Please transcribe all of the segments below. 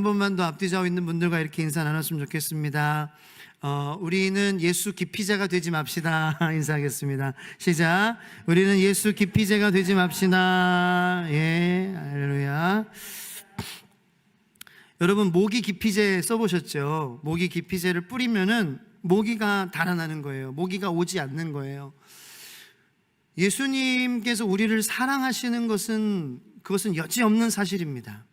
번만 더 앞뒤좌우 있는 분들과 이렇게 인사 나눴으면 좋겠습니다. 우리는 예수 기피자가 되지 맙시다. 인사하겠습니다. 시작. 우리는 예수 기피자가 되지 맙시다. 예, 할렐루야. 여러분, 모기 기피제 써보셨죠? 모기 기피제를 뿌리면은 모기가 달아나는 거예요. 모기가 오지 않는 거예요. 예수님께서 우리를 사랑하시는 그것은 여지없는 사실입니다.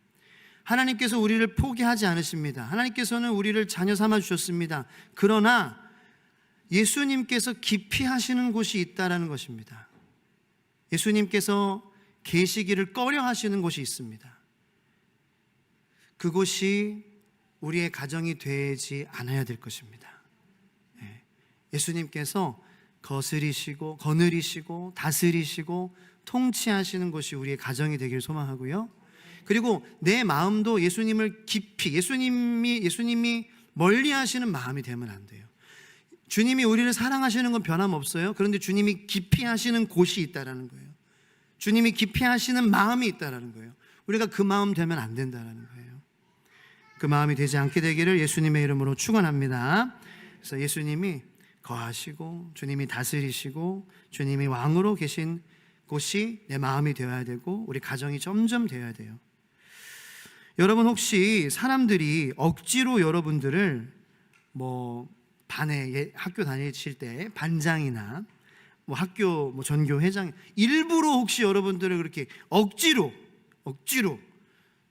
하나님께서 우리를 포기하지 않으십니다. 하나님께서는 우리를 자녀 삼아 주셨습니다. 그러나 예수님께서 기피하시는 곳이 있다라는 것입니다. 예수님께서 계시기를 꺼려 하시는 곳이 있습니다. 그곳이 우리의 가정이 되지 않아야 될 것입니다. 예수님께서 거느리시고 다스리시고 통치하시는 곳이 우리의 가정이 되길 소망하고요. 그리고 내 마음도 예수님을 깊이 예수님이 멀리 하시는 마음이 되면 안 돼요. 주님이 우리를 사랑하시는 건 변함없어요. 그런데 주님이 깊이 하시는 곳이 있다라는 거예요. 주님이 깊이 하시는 마음이 있다라는 거예요. 우리가 그 마음 되면 안 된다라는 거예요. 그 마음이 되지 않게 되기를 예수님의 이름으로 축원합니다. 그래서 예수님이 거하시고 주님이 다스리시고 주님이 왕으로 계신 곳이 내 마음이 되어야 되고 우리 가정이 점점 되어야 돼요. 여러분, 혹시 사람들이 억지로 여러분들을 반에 학교 다니실 때 반장이나 학교 전교 회장 일부러 혹시 여러분들을 그렇게 억지로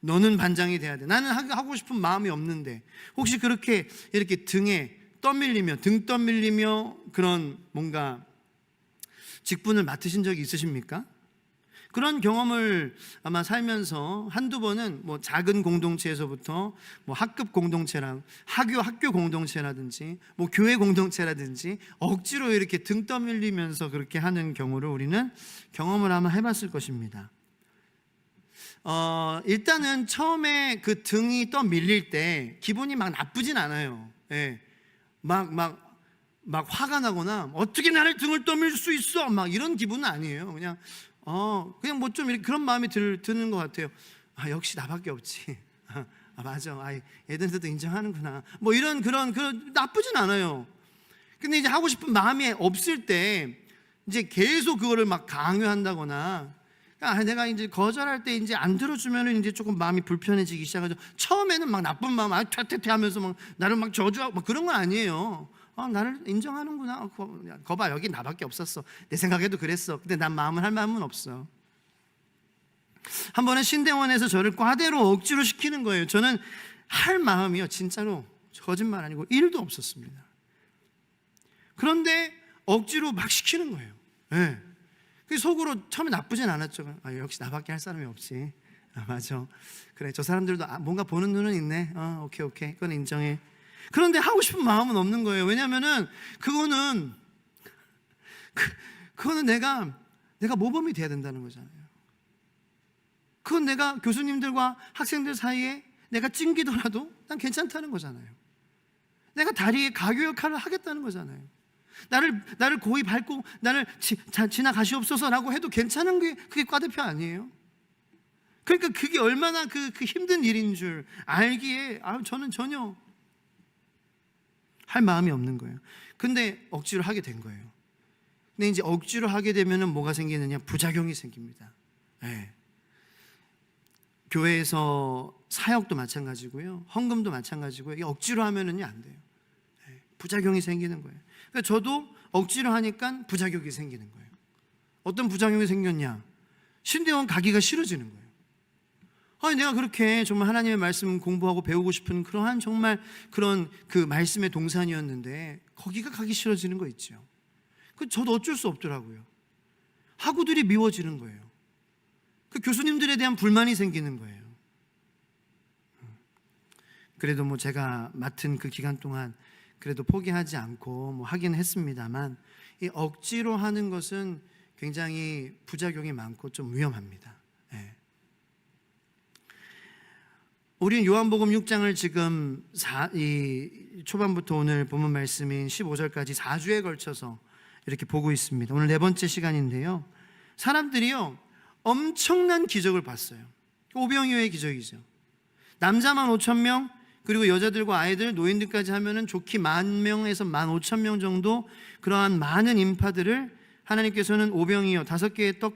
너는 반장이 돼야 돼. 나는 하고 싶은 마음이 없는데 혹시 그렇게 이렇게 등 떠밀리며 그런 뭔가 직분을 맡으신 적이 있으십니까? 그런 경험을 아마 살면서 한두 번은 작은 공동체에서부터 학급 공동체랑 학교 공동체라든지 교회 공동체라든지 억지로 이렇게 등 떠밀리면서 그렇게 하는 경우를 우리는 경험을 아마 해봤을 것입니다. 일단은 처음에 그 등이 떠밀릴 때 기분이 막 나쁘진 않아요. 예. 막 화가 나거나 어떻게 나를 등을 떠밀 수 있어 막 이런 기분은 아니에요. 그냥 좀 이렇게 그런 마음이 드는 것 같아요. 역시 나밖에 없지. 맞아. 애들한테도 인정하는구나. 이런 그런 나쁘진 않아요. 근데 이제 하고 싶은 마음이 없을 때 이제 계속 그거를 막 강요한다거나 내가 이제 거절할 때 이제 안 들어주면은 이제 조금 마음이 불편해지기 시작하죠. 처음에는 막 나쁜 마음 퇴퇴퇴 하면서 막 나를 막 저주하고 그런 건 아니에요. 나를 인정하는구나. 거봐, 여기 나밖에 없었어. 내 생각에도 그랬어. 근데 난 마음을 할 마음은 없어. 한 번은 신대원에서 저를 과대로 억지로 시키는 거예요. 저는 할 마음이요, 진짜로 거짓말 아니고 1도 없었습니다. 그런데 억지로 막 시키는 거예요. 네. 그 속으로 처음에 나쁘진 않았죠. 역시 나밖에 할 사람이 없지. 맞아. 그래, 저 사람들도 뭔가 보는 눈은 있네. 오케이. 그건 인정해. 그런데 하고 싶은 마음은 없는 거예요. 왜냐하면은 그거는 내가 모범이 돼야 된다는 거잖아요. 그건 내가 교수님들과 학생들 사이에 내가 찡기더라도 난 괜찮다는 거잖아요. 내가 다리에 가교 역할을 하겠다는 거잖아요. 나를 고이 밟고 나를 지나가시옵소서라고 해도 괜찮은 게 그게 과대표 아니에요? 그러니까 그게 얼마나 그 힘든 일인 줄 알기에 저는 전혀 할 마음이 없는 거예요. 근데 억지로 하게 된 거예요. 근데 이제 억지로 하게 되면은 뭐가 생기느냐? 부작용이 생깁니다. 네. 교회에서 사역도 마찬가지고요, 헌금도 마찬가지고요. 이 억지로 하면은요 안 돼요. 네. 부작용이 생기는 거예요. 그러니까 저도 억지로 하니까 부작용이 생기는 거예요. 어떤 부작용이 생겼냐? 신대원 가기가 싫어지는 거예요. 내가 그렇게 정말 하나님의 말씀 공부하고 배우고 싶은 그러한 정말 그런 그 말씀의 동산이었는데 거기가 가기 싫어지는 거 있죠. 저도 어쩔 수 없더라고요. 학우들이 미워지는 거예요. 그 교수님들에 대한 불만이 생기는 거예요. 그래도 제가 맡은 그 기간 동안 그래도 포기하지 않고 하긴 했습니다만, 이 억지로 하는 것은 굉장히 부작용이 많고 좀 위험합니다. 네. 우리는 요한복음 6장을 지금 초반부터 오늘 본문 말씀인 15절까지 4주에 걸쳐서 이렇게 보고 있습니다. 오늘 4번째 시간인데요, 사람들이요 엄청난 기적을 봤어요. 오병이어의 기적이죠. 남자만 5,000명, 그리고 여자들과 아이들, 노인들까지 하면은 좋기 10,000명에서 15,000명 정도, 그러한 많은 인파들을 하나님께서는 오병이어 5개의 떡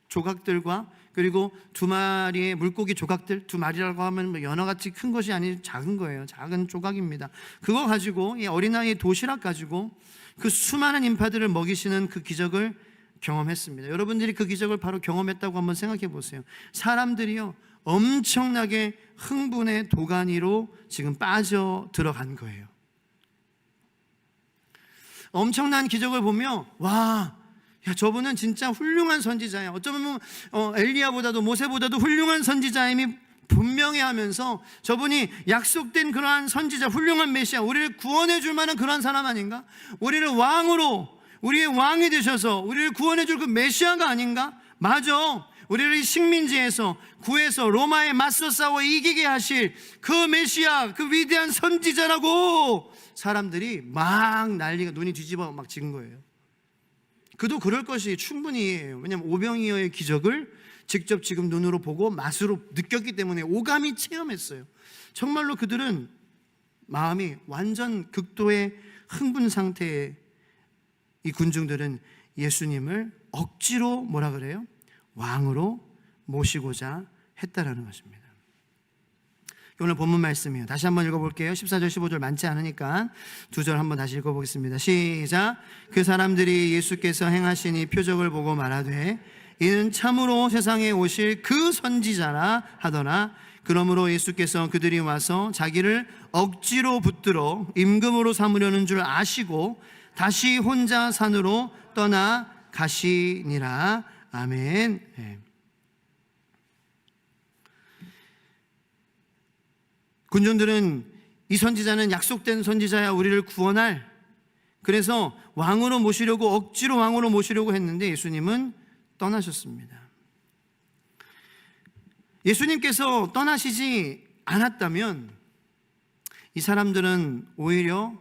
조각들과 그리고 2마리의 물고기 조각들, 2마리라고 하면 뭐 연어같이 큰 것이 아닌 작은 거예요. 작은 조각입니다. 그거 가지고, 이 어린아이의 도시락 가지고 그 수많은 인파들을 먹이시는 그 기적을 경험했습니다. 여러분들이 그 기적을 바로 경험했다고 한번 생각해 보세요. 사람들이요, 엄청나게 흥분의 도가니로 지금 빠져 들어간 거예요. 엄청난 기적을 보며, 와, 야, 저분은 진짜 훌륭한 선지자야. 어쩌면 엘리야보다도 모세보다도 훌륭한 선지자임이 분명해 하면서, 저분이 약속된 그러한 선지자, 훌륭한 메시아, 우리를 구원해 줄 만한 그러한 사람 아닌가? 우리를 왕으로, 우리의 왕이 되셔서 우리를 구원해 줄 그 메시아가 아닌가? 맞아. 우리를 식민지에서 구해서 로마에 맞서 싸워 이기게 하실 그 메시아, 그 위대한 선지자라고 사람들이 막 난리가, 눈이 뒤집어 막 지은 거예요. 그도 그럴 것이 충분히, 왜냐하면 오병이어의 기적을 직접 지금 눈으로 보고 맛으로 느꼈기 때문에 오감이 체험했어요. 정말로 그들은 마음이 완전 극도의 흥분 상태에, 이 군중들은 예수님을 억지로 뭐라 그래요? 왕으로 모시고자 했다라는 것입니다. 오늘 본문 말씀이에요. 다시 한번 읽어볼게요. 14절 15절 많지 않으니까 2절 한번 다시 읽어보겠습니다. 시작. 그 사람들이 예수께서 행하신 이 표적을 보고 말하되 이는 참으로 세상에 오실 그 선지자라 하더라. 그러므로 예수께서 그들이 와서 자기를 억지로 붙들어 임금으로 삼으려는 줄 아시고 다시 혼자 산으로 떠나 가시니라. 아멘. 네. 군중들은 이 선지자는 약속된 선지자야, 우리를 구원할, 그래서 왕으로 모시려고, 억지로 왕으로 모시려고 했는데 예수님은 떠나셨습니다. 예수님께서 떠나시지 않았다면 이 사람들은 오히려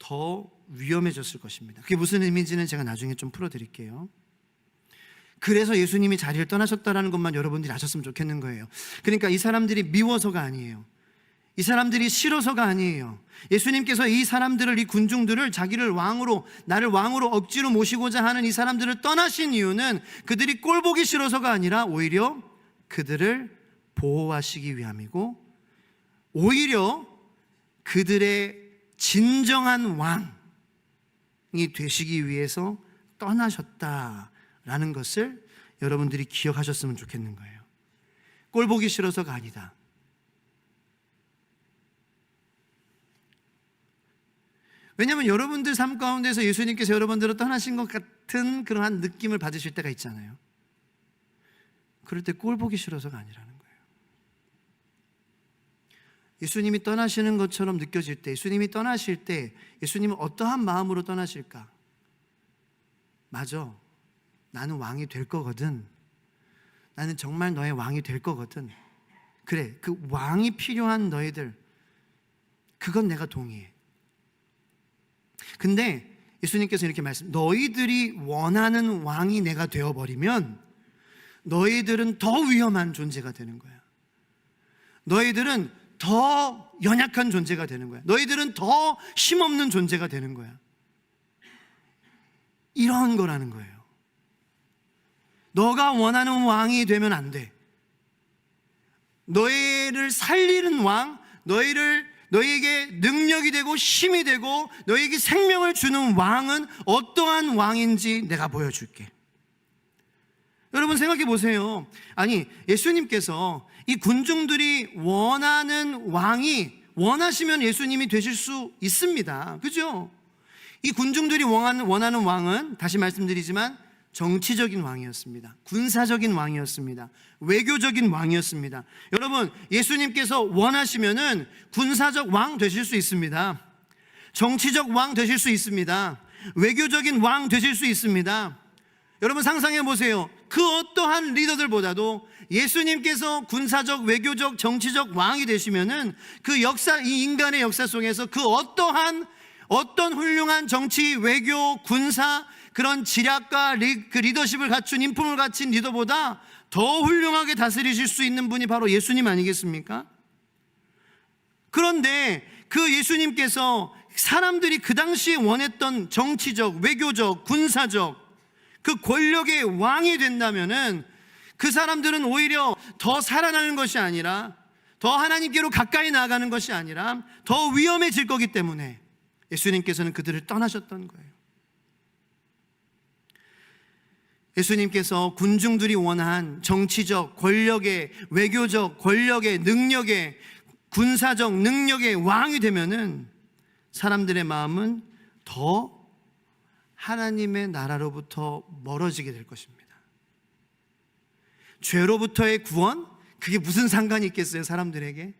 더 위험해졌을 것입니다. 그게 무슨 의미인지는 제가 나중에 좀 풀어드릴게요. 그래서 예수님이 자리를 떠나셨다는 것만 여러분들이 아셨으면 좋겠는 거예요. 그러니까 이 사람들이 미워서가 아니에요. 이 사람들이 싫어서가 아니에요. 예수님께서 이 사람들을, 이 군중들을 자기를 왕으로, 나를 왕으로 억지로 모시고자 하는 이 사람들을 떠나신 이유는 그들이 꼴보기 싫어서가 아니라 오히려 그들을 보호하시기 위함이고, 오히려 그들의 진정한 왕이 되시기 위해서 떠나셨다라는 것을 여러분들이 기억하셨으면 좋겠는 거예요. 꼴보기 싫어서가 아니다. 왜냐하면 여러분들 삶 가운데서 예수님께서 여러분들을 떠나신 것 같은 그러한 느낌을 받으실 때가 있잖아요. 그럴 때 꼴 보기 싫어서가 아니라는 거예요. 예수님이 떠나시는 것처럼 느껴질 때, 예수님이 떠나실 때 예수님은 어떠한 마음으로 떠나실까? 맞아, 나는 왕이 될 거거든. 나는 정말 너의 왕이 될 거거든. 그래, 그 왕이 필요한 너희들, 그건 내가 동의해. 근데 예수님께서 이렇게 너희들이 원하는 왕이 내가 되어버리면 너희들은 더 위험한 존재가 되는 거야. 너희들은 더 연약한 존재가 되는 거야. 너희들은 더 힘없는 존재가 되는 거야. 이런 거라는 거예요. 너가 원하는 왕이 되면 안 돼. 너희를 살리는 왕, 너희에게 능력이 되고 힘이 되고 너희에게 생명을 주는 왕은 어떠한 왕인지 내가 보여줄게. 여러분 생각해 보세요. 아니, 예수님께서 이 군중들이 원하는 왕이, 원하시면 예수님이 되실 수 있습니다. 그죠? 이 군중들이 원하는 왕은, 다시 말씀드리지만, 정치적인 왕이었습니다. 군사적인 왕이었습니다. 외교적인 왕이었습니다. 여러분, 예수님께서 원하시면은 군사적 왕 되실 수 있습니다. 정치적 왕 되실 수 있습니다. 외교적인 왕 되실 수 있습니다. 여러분 상상해 보세요. 그 어떠한 리더들보다도 예수님께서 군사적, 외교적, 정치적 왕이 되시면은 그 역사, 이 인간의 역사 속에서 그 어떤 훌륭한 정치, 외교, 군사, 그런 지략과 그 리더십을 갖춘, 인품을 갖춘 리더보다 더 훌륭하게 다스리실 수 있는 분이 바로 예수님 아니겠습니까? 그런데 그 예수님께서 사람들이 그 당시에 원했던 정치적, 외교적, 군사적 그 권력의 왕이 된다면은 그 사람들은 오히려 더 살아나는 것이 아니라, 더 하나님께로 가까이 나아가는 것이 아니라 더 위험해질 거기 때문에 예수님께서는 그들을 떠나셨던 거예요. 예수님께서 군중들이 원한 정치적 권력의, 외교적 권력의, 능력의, 군사적 능력의 왕이 되면은 사람들의 마음은 더 하나님의 나라로부터 멀어지게 될 것입니다. 죄로부터의 구원? 그게 무슨 상관이 있겠어요, 사람들에게?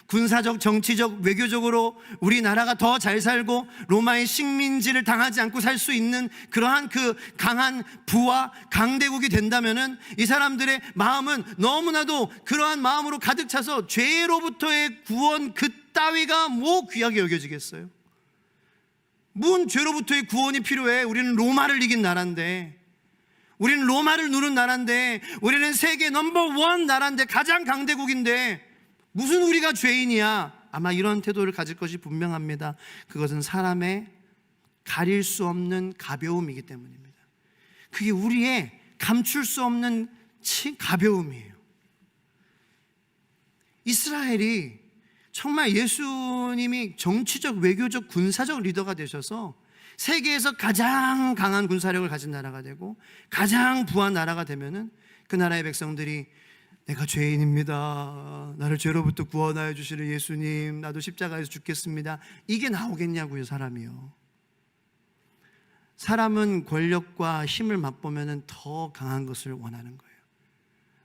군사적, 정치적, 외교적으로 우리나라가 더 잘 살고 로마의 식민지를 당하지 않고 살 수 있는 그러한 그 강한 부와 강대국이 된다면은 이 사람들의 마음은 너무나도 그러한 마음으로 가득 차서 죄로부터의 구원 그 따위가 뭐 귀하게 여겨지겠어요? 뭔 죄로부터의 구원이 필요해? 우리는 로마를 이긴 나라인데, 우리는 로마를 누른 나라인데, 우리는 세계 넘버원 나라인데, 가장 강대국인데 무슨 우리가 죄인이야? 아마 이런 태도를 가질 것이 분명합니다. 그것은 사람의 가릴 수 없는 가벼움이기 때문입니다. 그게 우리의 감출 수 없는 가벼움이에요. 이스라엘이 정말 예수님이 정치적, 외교적, 군사적 리더가 되셔서 세계에서 가장 강한 군사력을 가진 나라가 되고 가장 부한 나라가 되면은 그 나라의 백성들이 내가 죄인입니다, 나를 죄로부터 구원하여 주시는 예수님, 나도 십자가에서 죽겠습니다, 이게 나오겠냐고요. 사람이요. 사람은 권력과 힘을 맛보면 더 강한 것을 원하는 거예요.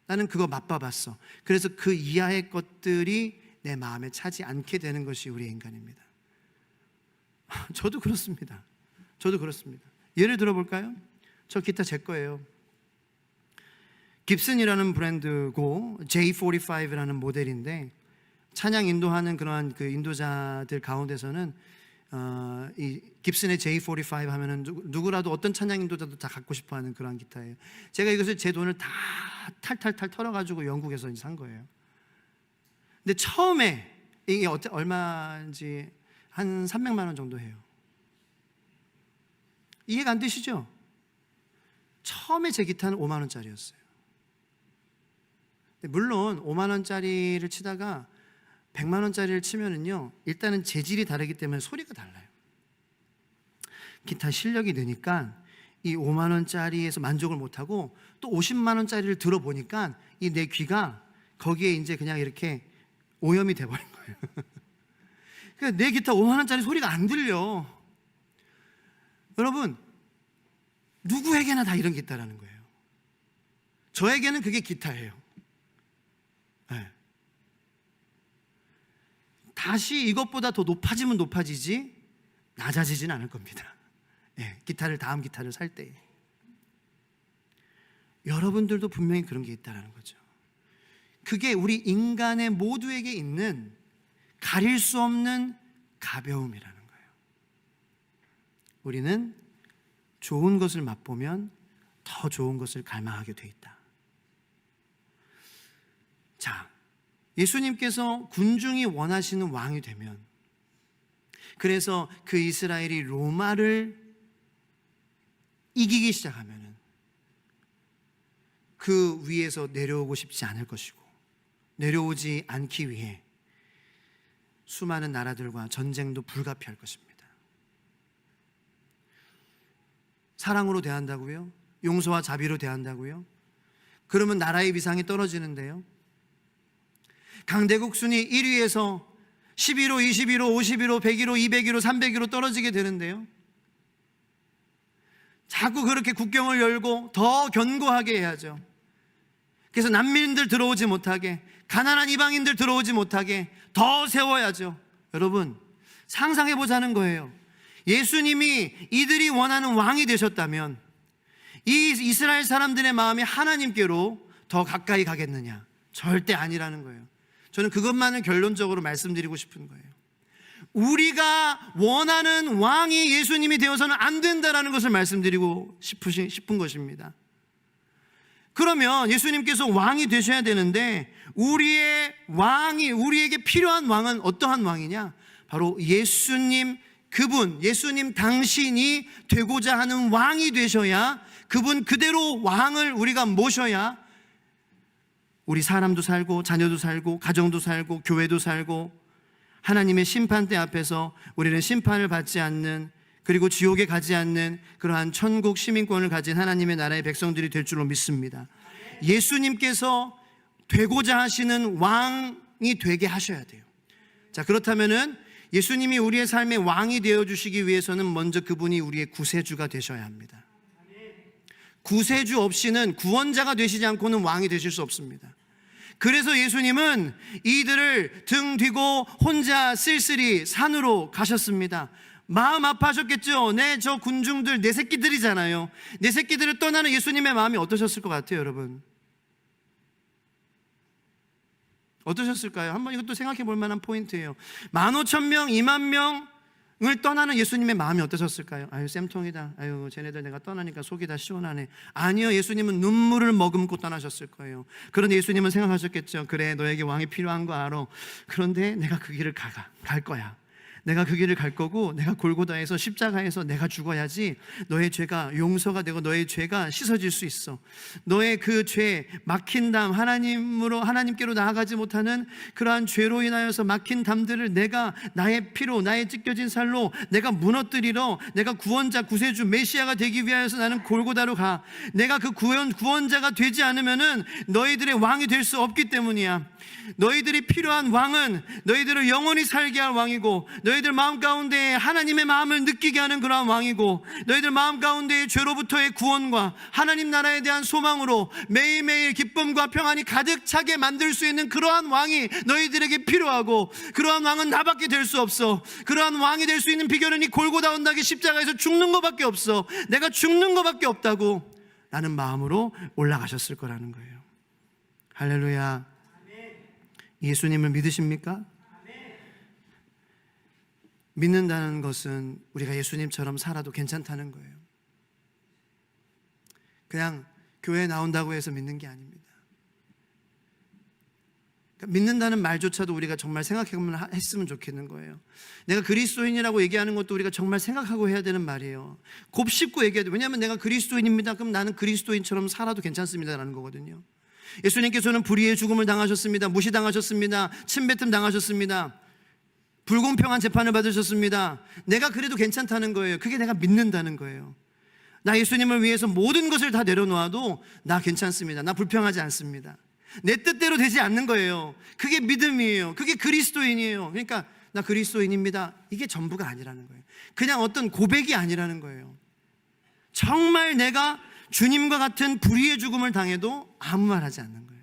나는 그거 맛봐봤어. 그래서 그 이하의 것들이 내 마음에 차지 않게 되는 것이 우리의 인간입니다. 저도 그렇습니다. 예를 들어볼까요? 저 기타 제 거예요. 깁슨이라는 브랜드고 J45라는 모델인데, 찬양 인도하는 그러한 그 인도자들 가운데서는 이 깁슨의 J45 하면은 누구라도 어떤 찬양 인도자도 다 갖고 싶어하는 그러한 기타예요. 제가 이것을 제 돈을 다 탈탈탈 털어가지고 영국에서 산 거예요. 근데 처음에 이게 얼마인지 한 300만 원 정도 해요. 이해가 안 되시죠? 처음에 제 기타는 5만 원짜리였어요. 물론 5만 원짜리를 치다가 100만 원짜리를 치면은요, 일단은 재질이 다르기 때문에 소리가 달라요. 기타 실력이 느니까 이 5만 원짜리에서 만족을 못하고 또 50만 원짜리를 들어보니까 이 내 귀가 거기에 이제 그냥 이렇게 오염이 돼버린 거예요. 그러니까 내 기타 5만 원짜리 소리가 안 들려. 여러분, 누구에게나 다 이런 기타라는 거예요. 저에게는 그게 기타예요. 네. 다시 이것보다 더 높아지면 높아지지 낮아지진 않을 겁니다. 네, 다음 기타를 살 때. 여러분들도 분명히 그런 게 있다는 거죠. 그게 우리 인간의 모두에게 있는 가릴 수 없는 가벼움이라는 거예요. 우리는 좋은 것을 맛보면 더 좋은 것을 갈망하게 돼 있다. 자, 예수님께서 군중이 원하시는 왕이 되면, 그래서 그 이스라엘이 로마를 이기기 시작하면은 그 위에서 내려오고 싶지 않을 것이고, 내려오지 않기 위해 수많은 나라들과 전쟁도 불가피할 것입니다. 사랑으로 대한다고요? 용서와 자비로 대한다고요? 그러면 나라의 위상이 떨어지는데요. 강대국 순위 1위에서 11호, 21호, 51호, 101호, 201호, 301호 떨어지게 되는데요. 자꾸 그렇게 국경을 열고 더 견고하게 해야죠. 그래서 난민들 들어오지 못하게, 가난한 이방인들 들어오지 못하게 더 세워야죠. 여러분, 상상해 보자는 거예요. 예수님이 이들이 원하는 왕이 되셨다면 이 이스라엘 사람들의 마음이 하나님께로 더 가까이 가겠느냐? 절대 아니라는 거예요. 저는 그것만을 결론적으로 말씀드리고 싶은 거예요. 우리가 원하는 왕이 예수님이 되어서는 안 된다라는 것을 말씀드리고 싶은 것입니다. 그러면 예수님께서 왕이 되셔야 되는데 우리의 왕이, 우리에게 필요한 왕은 어떠한 왕이냐? 바로 예수님, 그분, 예수님 당신이 되고자 하는 왕이 되셔야, 그분 그대로 왕을 우리가 모셔야 우리 사람도 살고 자녀도 살고 가정도 살고 교회도 살고 하나님의 심판대 앞에서 우리는 심판을 받지 않는, 그리고 지옥에 가지 않는 그러한 천국 시민권을 가진 하나님의 나라의 백성들이 될 줄로 믿습니다. 예수님께서 되고자 하시는 왕이 되게 하셔야 돼요. 자, 그렇다면은 예수님이 우리의 삶의 왕이 되어주시기 위해서는 먼저 그분이 우리의 구세주가 되셔야 합니다. 구세주 없이는, 구원자가 되시지 않고는 왕이 되실 수 없습니다. 그래서 예수님은 이들을 등 뒤고 혼자 쓸쓸히 산으로 가셨습니다. 마음 아파하셨겠죠. 저 군중들 내 새끼들이잖아요. 내 새끼들을 떠나는 예수님의 마음이 어떠셨을 것 같아요, 여러분? 어떠셨을까요? 한번 이것도 생각해 볼 만한 포인트예요. 15,000명, 20,000명을 떠나는 예수님의 마음이 어떠셨을까요? 아유, 쌤통이다. 아유, 쟤네들 내가 떠나니까 속이 다 시원하네. 아니요, 예수님은 눈물을 머금고 떠나셨을 거예요. 그런데 예수님은 생각하셨겠죠. 그래, 너에게 왕이 필요한 거 알아. 그런데 내가 그 길을 갈 거야. 내가 그 길을 갈 거고, 내가 골고다에서 십자가에서 내가 죽어야지 너의 죄가 용서가 되고 너의 죄가 씻어질 수 있어. 너의 그 죄, 막힌 담, 하나님께로 나아가지 못하는 그러한 죄로 인하여서 막힌 담들을 내가 나의 피로, 나의 찢겨진 살로 내가 무너뜨리러, 내가 구원자, 구세주, 메시아가 되기 위하여서 나는 골고다로 가. 내가 그 구원자가 되지 않으면은 너희들의 왕이 될 수 없기 때문이야. 너희들이 필요한 왕은 너희들을 영원히 살게 할 왕이고, 너희들 마음 가운데 하나님의 마음을 느끼게 하는 그러한 왕이고, 너희들 마음 가운데의 죄로부터의 구원과 하나님 나라에 대한 소망으로 매일매일 기쁨과 평안이 가득 차게 만들 수 있는 그러한 왕이 너희들에게 필요하고, 그러한 왕은 나밖에 될 수 없어. 그러한 왕이 될 수 있는 비결은 이 골고다 언덕의 십자가에서 죽는 것밖에 없어. 내가 죽는 것밖에 없다고 라는 마음으로 올라가셨을 거라는 거예요. 할렐루야. 예수님을 믿으십니까? 믿는다는 것은 우리가 예수님처럼 살아도 괜찮다는 거예요. 그냥 교회에 나온다고 해서 믿는 게 아닙니다. 그러니까 믿는다는 말조차도 우리가 정말 생각해보면 했으면 좋겠는 거예요. 내가 그리스도인이라고 얘기하는 것도 우리가 정말 생각하고 해야 되는 말이에요. 곱씹고 얘기해야 돼요. 왜냐하면 내가 그리스도인입니다. 그럼 나는 그리스도인처럼 살아도 괜찮습니다 라는 거거든요. 예수님께서는 불의의 죽음을 당하셨습니다. 무시당하셨습니다. 침뱉음 당하셨습니다. 불공평한 재판을 받으셨습니다. 내가 그래도 괜찮다는 거예요. 그게 내가 믿는다는 거예요. 나 예수님을 위해서 모든 것을 다 내려놓아도 나 괜찮습니다. 나 불평하지 않습니다. 내 뜻대로 되지 않는 거예요. 그게 믿음이에요. 그게 그리스도인이에요. 그러니까 나 그리스도인입니다. 이게 전부가 아니라는 거예요. 그냥 어떤 고백이 아니라는 거예요. 정말 내가 주님과 같은 불의의 죽음을 당해도 아무 말 하지 않는 거예요.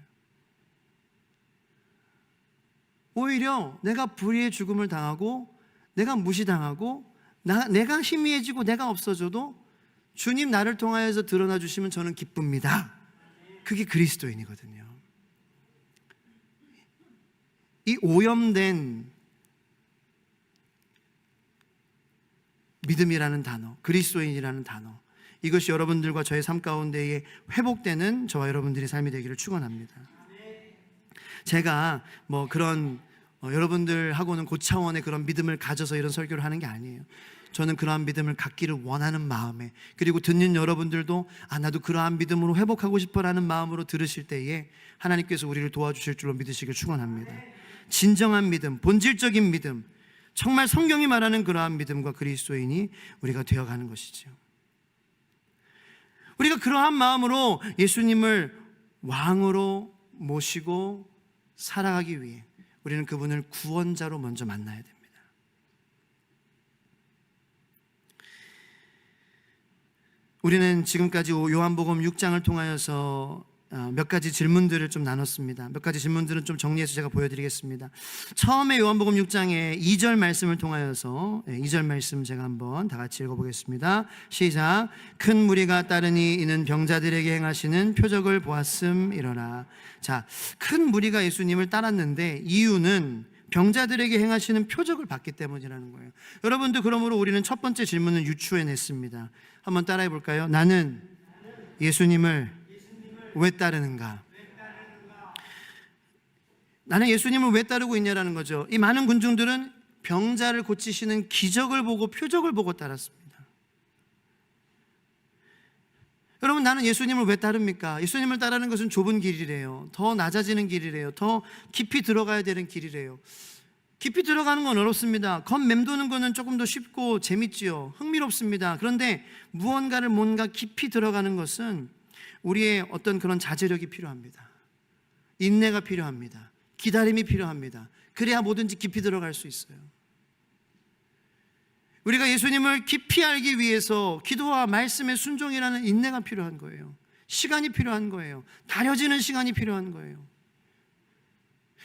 오히려 내가 불의의 죽음을 당하고 내가 무시당하고 내가 희미해지고 내가 없어져도 주님 나를 통하여서 드러나 주시면 저는 기쁩니다. 그게 그리스도인이거든요. 이 오염된 믿음이라는 단어, 그리스도인이라는 단어, 이것이 여러분들과 저의 삶 가운데에 회복되는 저와 여러분들의 삶이 되기를 축원합니다. 제가 뭐 그런 여러분들하고는 고차원의 그런 믿음을 가져서 이런 설교를 하는 게 아니에요. 저는 그러한 믿음을 갖기를 원하는 마음에, 그리고 듣는 여러분들도 나도 그러한 믿음으로 회복하고 싶어라는 마음으로 들으실 때에 하나님께서 우리를 도와주실 줄로 믿으시길 축원합니다. 진정한 믿음, 본질적인 믿음, 정말 성경이 말하는 그러한 믿음과 그리스도인이 우리가 되어가는 것이죠. 우리가 그러한 마음으로 예수님을 왕으로 모시고 살아가기 위해 우리는 그분을 구원자로 먼저 만나야 됩니다. 우리는 지금까지 요한복음 6장을 통하여서 몇 가지 질문들을 좀 나눴습니다. 몇 가지 질문들은 좀 정리해서 제가 보여드리겠습니다. 처음에 요한복음 6장의 2절 말씀을 통하여서 2절 말씀 제가 한번 다 같이 읽어보겠습니다. 시작. 큰 무리가 따르니 이는 병자들에게 행하시는 표적을 보았음이러라. 자, 큰 무리가 예수님을 따랐는데 이유는 병자들에게 행하시는 표적을 봤기 때문이라는 거예요. 여러분들, 그러므로 우리는 첫 번째 질문을 유추해냈습니다. 한번 따라해 볼까요? 나는 예수님을 왜 따르는가? 나는 예수님을 왜 따르고 있냐라는 거죠. 이 많은 군중들은 병자를 고치시는 기적을 보고 표적을 보고 따랐습니다. 여러분, 나는 예수님을 왜 따릅니까? 예수님을 따르는 것은 좁은 길이래요. 더 낮아지는 길이래요. 더 깊이 들어가야 되는 길이래요. 깊이 들어가는 건 어렵습니다. 겁 맴도는 거는 조금 더 쉽고 재밌지요. 흥미롭습니다. 그런데 무언가를 뭔가 깊이 들어가는 것은 우리의 어떤 그런 자제력이 필요합니다. 인내가 필요합니다. 기다림이 필요합니다. 그래야 뭐든지 깊이 들어갈 수 있어요. 우리가 예수님을 깊이 알기 위해서 기도와 말씀의 순종이라는 인내가 필요한 거예요. 시간이 필요한 거예요. 다려지는 시간이 필요한 거예요.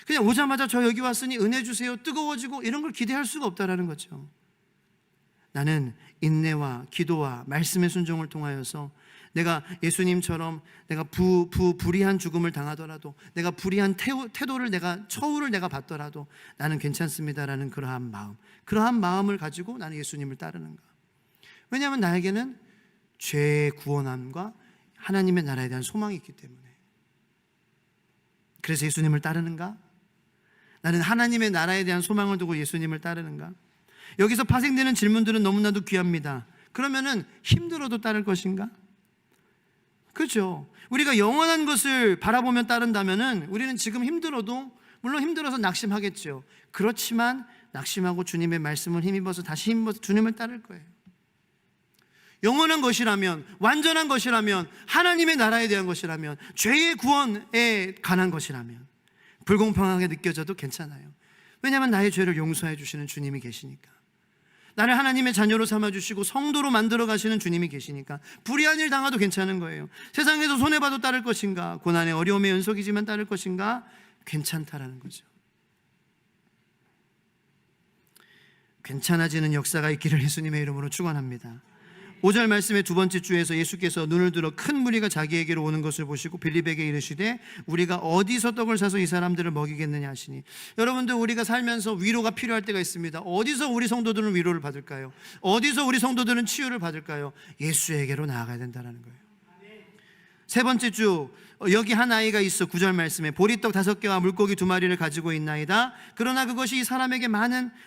그냥 오자마자 저 여기 왔으니 은혜 주세요, 뜨거워지고 이런 걸 기대할 수가 없다라는 거죠. 나는 인내와 기도와 말씀의 순종을 통하여서 내가 예수님처럼 내가 불의한 죽음을 당하더라도, 내가 불의한 태도를 처우를 내가 받더라도 나는 괜찮습니다라는 그러한 마음을 가지고 나는 예수님을 따르는가. 왜냐하면 나에게는 죄의 구원함과 하나님의 나라에 대한 소망이 있기 때문에. 그래서 예수님을 따르는가? 나는 하나님의 나라에 대한 소망을 두고 예수님을 따르는가? 여기서 파생되는 질문들은 너무나도 귀합니다. 그러면은 힘들어도 따를 것인가? 그렇죠. 우리가 영원한 것을 바라보며 따른다면은 우리는 지금 힘들어도, 물론 힘들어서 낙심하겠죠. 그렇지만 낙심하고 주님의 말씀을 다시 힘입어서 주님을 따를 거예요. 영원한 것이라면, 완전한 것이라면, 하나님의 나라에 대한 것이라면, 죄의 구원에 관한 것이라면 불공평하게 느껴져도 괜찮아요. 왜냐하면 나의 죄를 용서해 주시는 주님이 계시니까. 나를 하나님의 자녀로 삼아주시고 성도로 만들어 가시는 주님이 계시니까 불의한 일 당해도 괜찮은 거예요. 세상에서 손해봐도 따를 것인가? 고난의 어려움의 연속이지만 따를 것인가? 괜찮다라는 거죠. 괜찮아지는 역사가 있기를 예수님의 이름으로 축원합니다. 5절 말씀의 두 번째 주에서 예수께서 눈을 들어 큰 무리가 자기에게로 오는 것을 보시고 빌립에게 이르시되 우리가 어디서 떡을 사서 이 사람들을 먹이겠느냐 하시니, 여러분들, 우리가 살면서 위로가 필요할 때가 있습니다. 어디서 우리 성도들은 위로를 받을까요? 어디서 우리 성도들은 치유를 받을까요? 예수에게로 나아가야 된다는 거예요. 세 번째 주, 여기 한 아이가 있어. 9절 말씀에 보리떡 5개와 물고기 2마리를 가지고 있나이다. 그러나 그것이 이 사람에게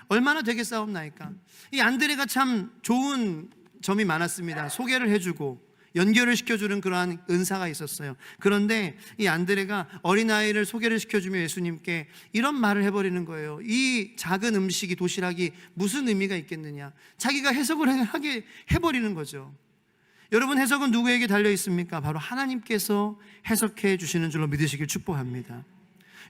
얼마나 되겠사옵나이까. 이 안드레가 참 좋은 점이 많았습니다. 소개를 해주고 연결을 시켜주는 그러한 은사가 있었어요. 그런데 이 안드레가 어린아이를 소개를 시켜주며 예수님께 이런 말을 해버리는 거예요. 이 작은 음식이, 도시락이 무슨 의미가 있겠느냐. 자기가 해석을 하게 해버리는 거죠. 여러분, 해석은 누구에게 달려 있습니까? 바로 하나님께서 해석해 주시는 줄로 믿으시길 축복합니다.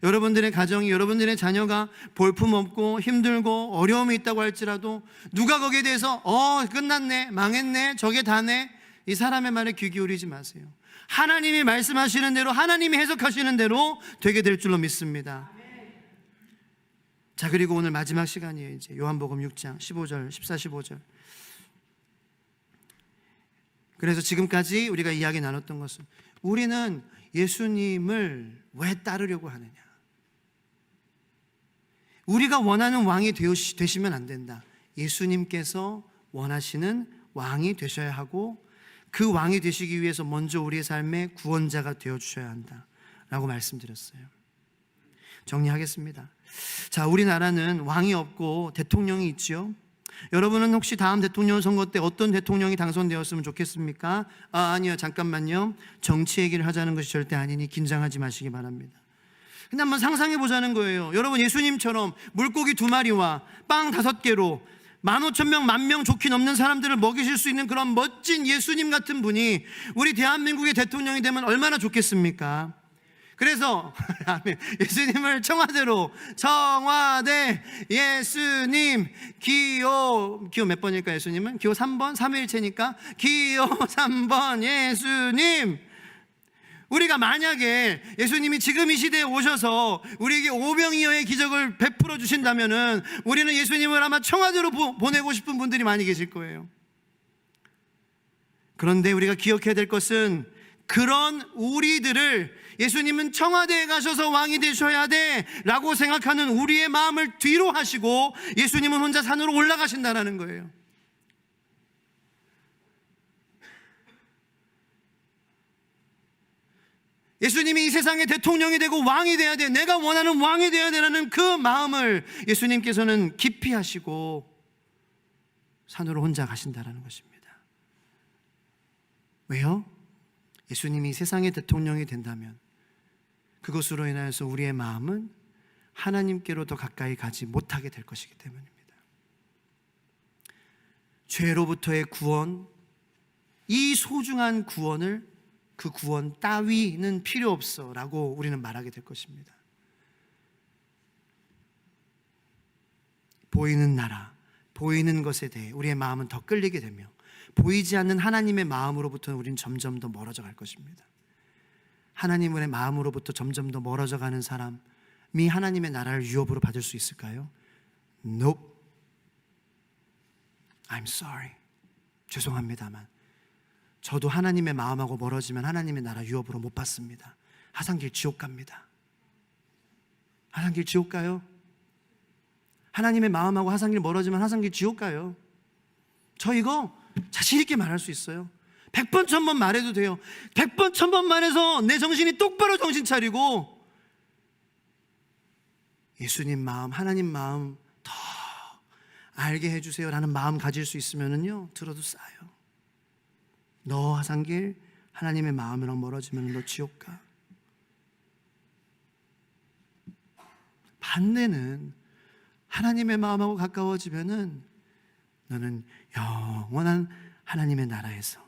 여러분들의 가정이, 여러분들의 자녀가 볼품없고 힘들고 어려움이 있다고 할지라도 누가 거기에 대해서 끝났네, 망했네, 저게 다네, 이 사람의 말에 귀 기울이지 마세요. 하나님이 말씀하시는 대로, 하나님이 해석하시는 대로 되게 될 줄로 믿습니다. 자, 그리고 오늘 마지막 시간이에요. 이제 요한복음 6장 15절, 14, 15절. 그래서 지금까지 우리가 이야기 나눴던 것은, 우리는 예수님을 왜 따르려고 하느냐. 우리가 원하는 왕이 되시면 안 된다. 예수님께서 원하시는 왕이 되셔야 하고, 그 왕이 되시기 위해서 먼저 우리의 삶의 구원자가 되어주셔야 한다 라고 말씀드렸어요. 정리하겠습니다. 자, 우리나라는 왕이 없고 대통령이 있죠. 여러분은 혹시 다음 대통령 선거 때 어떤 대통령이 당선되었으면 좋겠습니까? 아니요, 잠깐만요. 정치 얘기를 하자는 것이 절대 아니니 긴장하지 마시기 바랍니다. 근데 한번 상상해 보자는 거예요. 여러분, 예수님처럼 물고기 2마리와 빵 5개로 15,000명, 10,000명 좋게 넘는 사람들을 먹이실 수 있는 그런 멋진 예수님 같은 분이 우리 대한민국의 대통령이 되면 얼마나 좋겠습니까? 그래서 예수님을 청와대 예수님 기호 몇 번일까? 예수님은 기호 3번, 삼위일체니까 기호 3번 예수님. 우리가 만약에 예수님이 지금 이 시대에 오셔서 우리에게 오병이어의 기적을 베풀어 주신다면은 우리는 예수님을 아마 청와대로 보내고 싶은 분들이 많이 계실 거예요. 그런데 우리가 기억해야 될 것은, 그런 우리들을 예수님은 청와대에 가셔서 왕이 되셔야 돼 라고 생각하는 우리의 마음을 뒤로 하시고 예수님은 혼자 산으로 올라가신다는 거예요. 예수님이 이 세상의 대통령이 되고 왕이 돼야 돼, 내가 원하는 왕이 돼야 되라는 그 마음을 예수님께서는 깊이 하시고 산으로 혼자 가신다는 것입니다. 왜요? 예수님이 이 세상의 대통령이 된다면 그것으로 인하여서 우리의 마음은 하나님께로 더 가까이 가지 못하게 될 것이기 때문입니다. 죄로부터의 구원, 이 소중한 구원을 그 구원 따위는 필요 없어 라고 우리는 말하게 될 것입니다. 보이는 나라, 보이는 것에 대해 우리의 마음은 더 끌리게 되며 보이지 않는 하나님의 마음으로부터는 우리는 점점 더 멀어져 갈 것입니다. 하나님의 마음으로부터 점점 더 멀어져 가는 사람이 하나님의 나라를 유업으로 받을 수 있을까요? Nope. I'm sorry. 죄송합니다만 저도 하나님의 마음하고 멀어지면 하나님의 나라 유업으로 못 받습니다. 하산길 지옥 갑니다. 하산길 지옥 가요. 하나님의 마음하고 하산길 멀어지면 하산길 지옥 가요. 저 이거 자신 있게 말할 수 있어요. 100번 1000번 말해도 돼요. 100번 1000번 말해서 내 정신이 똑바로 정신 차리고 예수님 마음, 하나님 마음 더 알게 해주세요 라는 마음 가질 수 있으면요 들어도 싸요. 너 하산길 하나님의 마음이랑 멀어지면 너 지옥 가. 반대는 하나님의 마음하고 가까워지면은 너는 영원한 하나님의 나라에서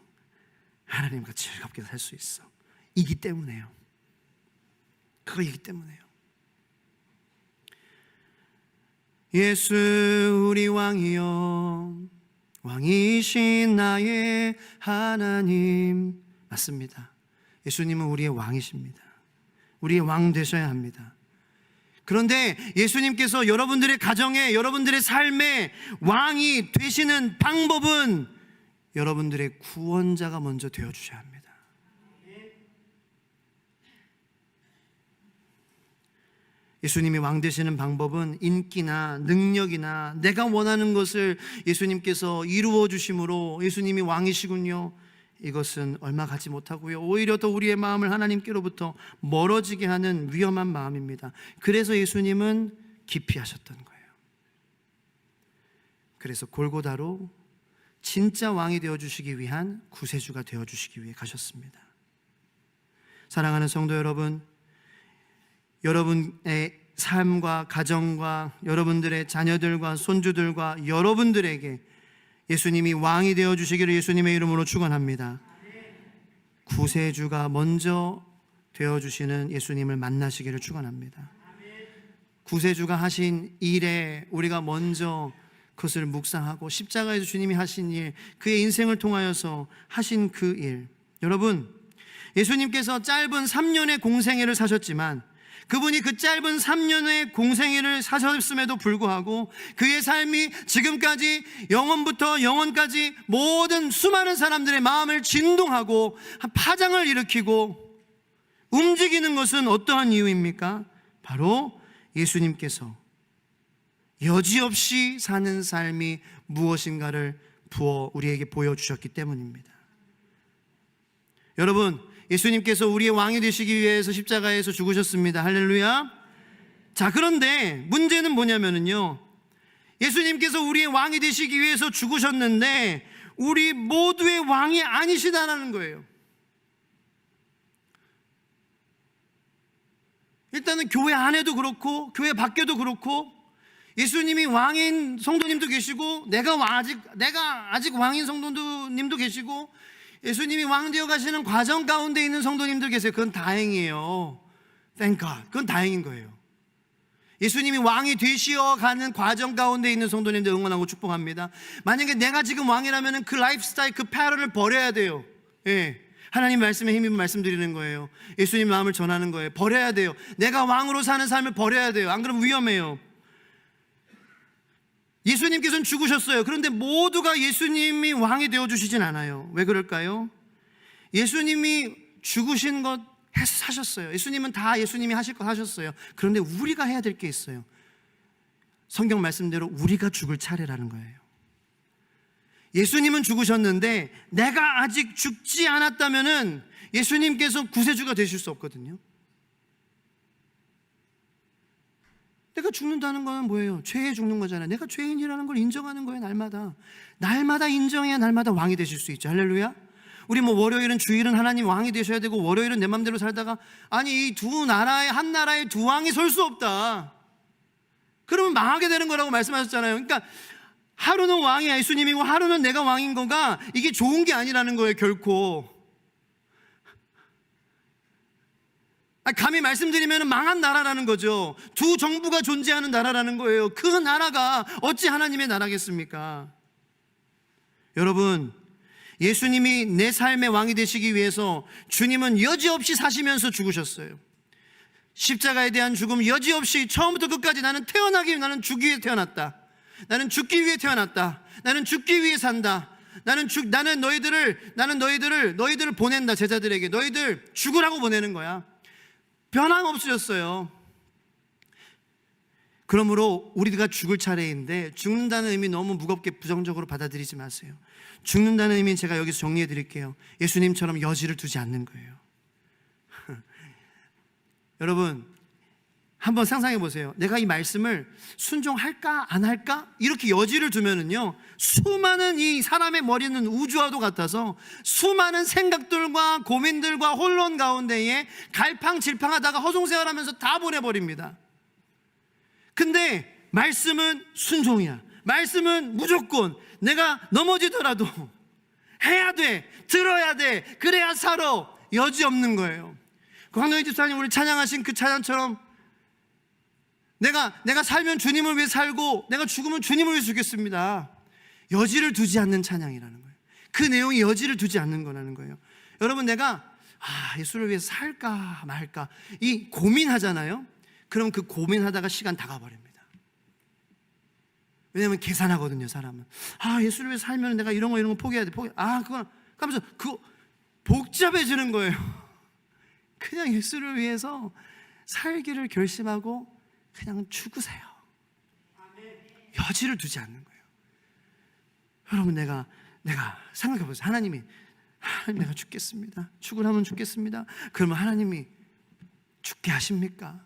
하나님과 즐겁게 살 수 있어. 이기 때문에요. 그거이기 때문에요. 예수 우리 왕이여, 왕이신 나의 하나님. 맞습니다. 예수님은 우리의 왕이십니다. 우리의 왕 되셔야 합니다. 그런데 예수님께서 여러분들의 가정에, 여러분들의 삶에 왕이 되시는 방법은 여러분들의 구원자가 먼저 되어주셔야 합니다. 예수님이 왕 되시는 방법은 인기나 능력이나 내가 원하는 것을 예수님께서 이루어 주심으로 예수님이 왕이시군요, 이것은 얼마 가지 못하고요, 오히려 더 우리의 마음을 하나님께로부터 멀어지게 하는 위험한 마음입니다. 그래서 예수님은 기피하셨던 거예요. 그래서 골고다로 진짜 왕이 되어주시기 위한 구세주가 되어주시기 위해 가셨습니다. 사랑하는 성도 여러분, 여러분의 삶과 가정과 여러분들의 자녀들과 손주들과 여러분들에게 예수님이 왕이 되어주시기를 예수님의 이름으로 축원합니다. 구세주가 먼저 되어주시는 예수님을 만나시기를 축원합니다. 구세주가 하신 일에 우리가 먼저 그것을 묵상하고 십자가에서 주님이 하신 일, 그의 인생을 통하여서 하신 그 일, 여러분, 예수님께서 짧은 3년의 공생애를 사셨지만 그분이 그 짧은 3년의 공생애를 사셨음에도 불구하고 그의 삶이 지금까지 영원부터 영원까지 모든 수많은 사람들의 마음을 진동하고 파장을 일으키고 움직이는 것은 어떠한 이유입니까? 바로 예수님께서 여지없이 사는 삶이 무엇인가를 부어 우리에게 보여주셨기 때문입니다. 여러분, 예수님께서 우리의 왕이 되시기 위해서 십자가에서 죽으셨습니다. 할렐루야. 자, 그런데 문제는 뭐냐면요, 예수님께서 우리의 왕이 되시기 위해서 죽으셨는데 우리 모두의 왕이 아니시다라는 거예요. 일단은 교회 안에도 그렇고 교회 밖에도 그렇고 예수님이 왕인 성도님도 계시고 내가 아직 왕인 성도님도 계시고 예수님이 왕 되어 가시는 과정 가운데 있는 성도님들 계세요. 그건 다행이에요. Thank God. 그건 다행인 거예요. 예수님이 왕이 되시어 가는 과정 가운데 있는 성도님들 응원하고 축복합니다. 만약에 내가 지금 왕이라면 그 라이프스타일, 그 패러를 버려야 돼요. 예. 하나님 말씀에 힘입어 말씀드리는 거예요. 예수님 마음을 전하는 거예요. 버려야 돼요. 내가 왕으로 사는 삶을 버려야 돼요. 안 그러면 위험해요. 예수님께서는 죽으셨어요. 그런데 모두가 예수님이 왕이 되어주시진 않아요. 왜 그럴까요? 예수님이 죽으신 것 해서 사셨어요. 예수님은 다 예수님이 하실 것 하셨어요. 그런데 우리가 해야 될 게 있어요. 성경 말씀대로 우리가 죽을 차례라는 거예요. 예수님은 죽으셨는데 내가 아직 죽지 않았다면은 예수님께서 구세주가 되실 수 없거든요. 내가 죽는다는 거는 뭐예요? 죄에 죽는 거잖아요. 내가 죄인이라는 걸 인정하는 거예요. 날마다 인정해야 날마다 왕이 되실 수 있죠. 할렐루야. 우리 뭐 월요일은, 주일은 하나님 왕이 되셔야 되고, 월요일은 내 맘대로 살다가, 아니 이 두 나라의, 한 나라의 두 왕이 설 수 없다, 그러면 망하게 되는 거라고 말씀하셨잖아요. 그러니까 하루는 왕이 예수님이고 하루는 내가 왕인 거가, 이게 좋은 게 아니라는 거예요. 결코. 감히 말씀드리면 망한 나라라는 거죠. 두 정부가 존재하는 나라라는 거예요. 그 나라가 어찌 하나님의 나라겠습니까? 여러분, 예수님이 내 삶의 왕이 되시기 위해서 주님은 여지없이 사시면서 죽으셨어요. 십자가에 대한 죽음 여지없이 처음부터 끝까지, 나는 죽기 위해 태어났다, 나는 죽기 위해 태어났다, 나는 죽기 위해 산다, 나는 너희들을 보낸다. 제자들에게 너희들 죽으라고 보내는 거야. 변함없으셨어요. 그러므로 우리가 죽을 차례인데, 죽는다는 의미 너무 무겁게 부정적으로 받아들이지 마세요. 죽는다는 의미는 제가 여기서 정리해 드릴게요. 예수님처럼 여지를 두지 않는 거예요. 여러분, 한번 상상해 보세요. 내가 이 말씀을 순종할까 안 할까 이렇게 여지를 두면은요, 수많은 이 사람의 머리는 우주와도 같아서 수많은 생각들과 고민들과 혼론 가운데에 갈팡질팡하다가 허송세월하면서 다 보내버립니다. 근데 말씀은 순종이야. 말씀은 무조건 내가 넘어지더라도 해야 돼, 들어야 돼, 그래야 살아. 여지 없는 거예요. 황노희 집사님 우리 찬양하신 그 찬양처럼, 내가 살면 주님을 위해 살고 내가 죽으면 주님을 위해 죽겠습니다. 여지를 두지 않는 찬양이라는 거예요. 그 내용이 여지를 두지 않는 거라는 거예요. 여러분, 내가 예수를 위해서 살까 말까 이 고민하잖아요. 그럼 그 고민하다가 시간 다 가버립니다. 왜냐하면 계산하거든요. 사람은 예수를 위해서 살면 내가 이런 거 포기해야 돼, 그건 하면서 그거 복잡해지는 거예요. 그냥 예수를 위해서 살기를 결심하고 그냥 죽으세요. 여지를 두지 않는 거예요. 여러분, 내가 생각해 보세요. 하나님, 내가 죽겠습니다, 죽으라면 죽겠습니다. 그러면 하나님이 죽게 하십니까?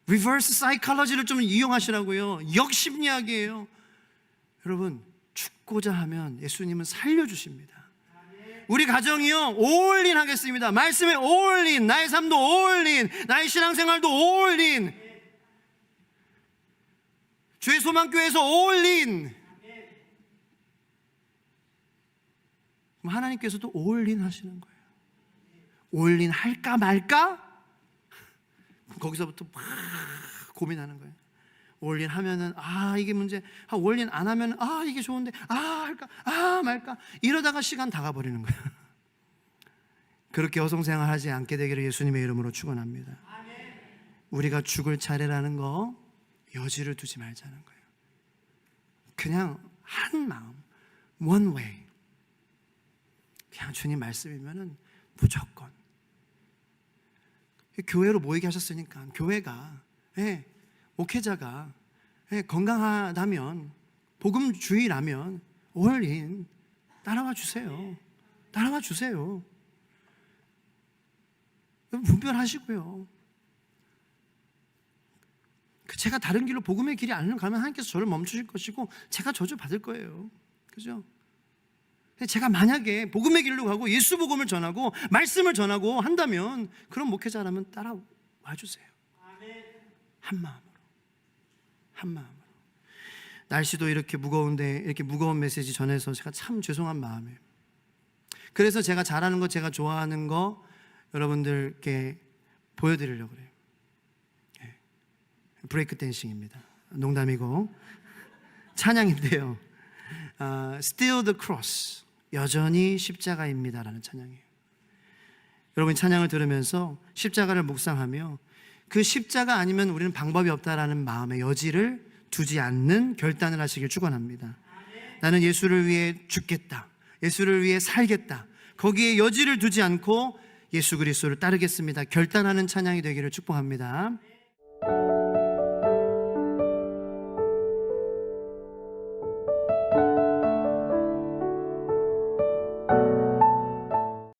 리버스 사이콜로지를 좀 이용하시라고요. 역심리학이에요. 여러분, 죽고자 하면 예수님은 살려주십니다. 우리 가정이요, 올인 하겠습니다. 말씀에 올인, 나의 삶도 올인, 나의 신앙생활도 올인, 주의 소망교회에서 올인. 그럼 하나님께서도 올인 하시는 거예요. 올인 할까 말까? 거기서부터 막 고민하는 거예요. 올인 하면은 이게 문제, 올인 안 하면 이게 좋은데 할까 말까, 이러다가 시간 다 가버리는 거예요. 그렇게 허송생활하지 않게 되기를 예수님의 이름으로 축원합니다. 우리가 죽을 차례라는 거 여지를 두지 말자는 거예요. 그냥 한 마음, one way, 그냥 주님 말씀이면은 무조건. 교회로 모이게 하셨으니까, 교회가, 목회자가 건강하다면, 복음주의라면 올인 따라와 주세요. 따라와 주세요. 분별하시고요. 제가 다른 길로, 복음의 길이 아니면 가면 하나님께서 저를 멈추실 것이고 제가 저주 받을 거예요. 그죠? 제가 만약에 복음의 길로 가고 예수 복음을 전하고 말씀을 전하고 한다면, 그런 목회자라면 따라와 주세요. 한 마음으로. 날씨도 이렇게 무거운데 이렇게 무거운 메시지 전해서 제가 참 죄송한 마음이에요. 그래서 제가 잘하는 거, 제가 좋아하는 거 여러분들께 보여드리려고 그래요. 브레이크 댄싱입니다. 농담이고 찬양인데요. Still the cross, 여전히 십자가입니다라는 찬양이에요. 여러분, 찬양을 들으면서 십자가를 묵상하며 그 십자가 아니면 우리는 방법이 없다라는 마음의 여지를 두지 않는 결단을 하시길 축원합니다. 나는 예수를 위해 죽겠다, 예수를 위해 살겠다, 거기에 여지를 두지 않고 예수 그리스도를 따르겠습니다 결단하는 찬양이 되기를 축복합니다.